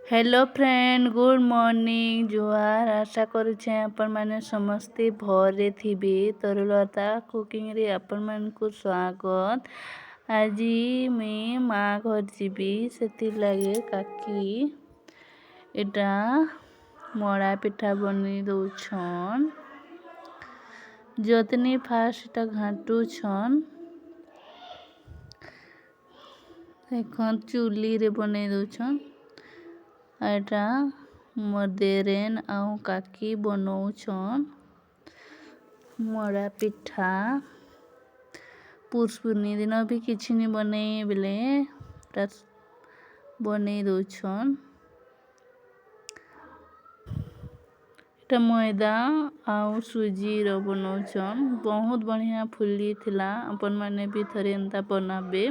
Hello friend, good morning जुआर। आशा करुचे आपण माने समस्ते भरे थिबे। तरुलता कुकिंग रे आपण मानकु स्वागत। आज मैं माँ घर जीवी से लगे काकी एटा मड़ा पिठा बनी दौछन। जतनी फास्ट घाटू छन देखन चूली रे बने दौछन। एटा मोर देरेन आउ काकी बनौछन मड़ा पिठा। पुष्पूर्णी दिन भी किछि नहीं बने बेले बने दौछन। एटा मैदा आउ सुजी रो बनौछन। बहुत बढ़िया फुली थिला। अपन माने भी थरे एंता बनाबे।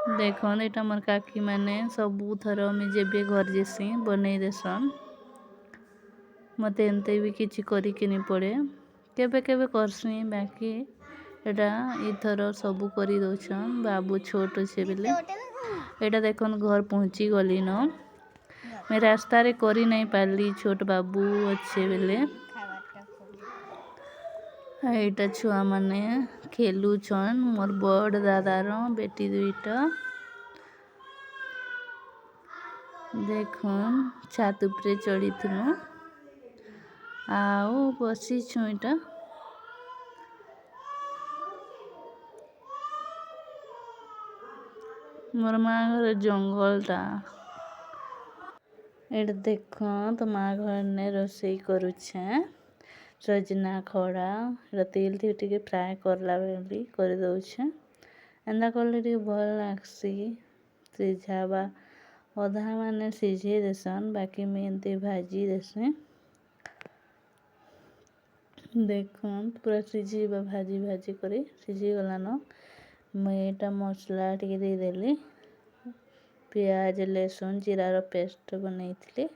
देखन एटा मोर काकी माने सबू थर में जेबे घर जेसी बने देसन। मते एंते भी किछि करी के नहीं पड़े। केबे केबे करसी बाकी एटा इथर सबू करी दौछन। बाबू छोट छे बेले एटा देखन घर पहुंची गली न। मैं रास्ता रे करी नहीं पाली छोट बाबू अच्छे बेले। एटा छुआ माने खेलू छन। मोर बड़ दादार बेटी दुईटा देखन छात उपरे चढ़ी थिलु आउ बसी छुईटा। मोर माँ घर जंगल टा एट देख तो माँ घर ने रोसई करुछे। सजना खड़ा तेल थी टिके फ्राए करला बेली कर दउछे। एंदा करले टिके भल लागसी। सिझावा अधा माने सिझे देसन बाकी में एंते भाजी देसे। देखन पूरा सिझीबा भाजी भाजी करे सिझी गला न। मैं मसला टिके दे देली। प्याज लहसुन जीरा रो पेस्ट बनई थी।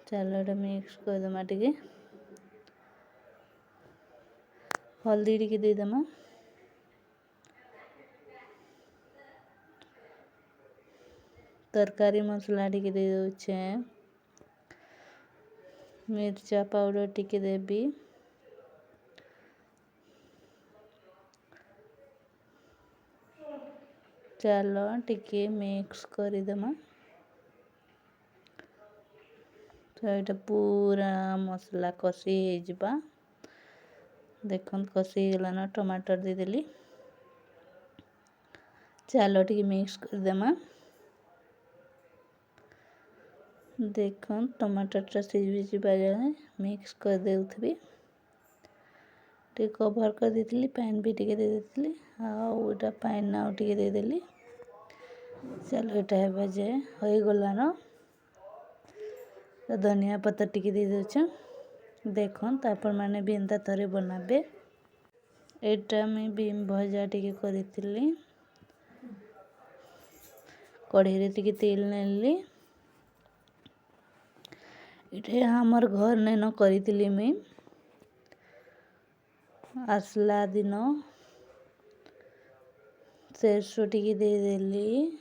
चलो मिक्स कर दमा टिके। हल्दी टिके दे दमा। तरकारी मसला टिके दे दउछे। मिर्चा पाउडर टिके देबी। चलो टिके मिक्स कर दमा। तो ये पूरा मसला कषी हो। देखन कषी गला न टमाटर दे देली। चलो टिके मिक्स कर देमा। देखन टमाटर सिझी जाए मिक्स कर देउथबी। टिके कवर कर देती पैन भी टिके दे देती। आउटा पैन ना टिके दे देली। चलो ये बजे हो गला न। धनिया पत्ता टिके दे देछ। देखन तापर माने भी एंता थरे बनाबे। एटा में बीम भजा टिके करितली। कढ़ी रे टिके तेल नेली। इटे हमर घर ने न करितली मैं आसला दिन सरसों टिके दे देली।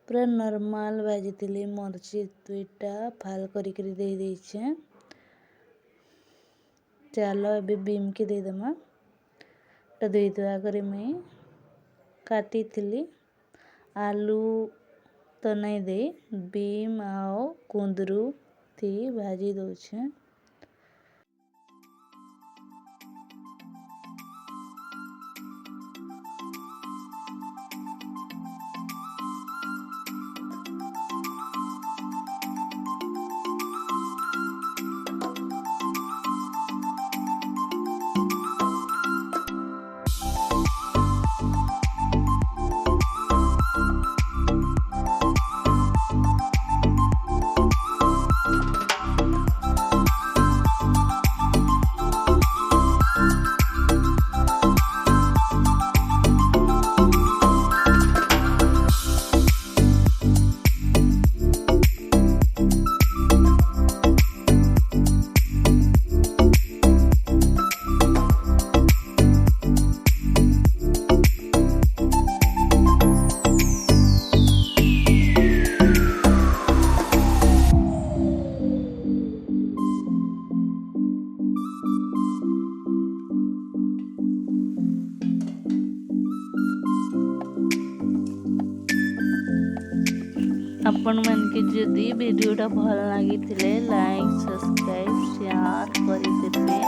पूरा नॉर्मल भाजी मर्ची दुईटा फाल करिक दे देछे। चलो अबे बीम के दे दमा। दुई दुआ करे मैं काटी थी। आलू तो नहीं दे बीम आओ कुंदरू थी भाजी दउछे। आपण मानके जदि वीडियोटा भल लगी लाइक सब्सक्राइब शेयर करदेवे।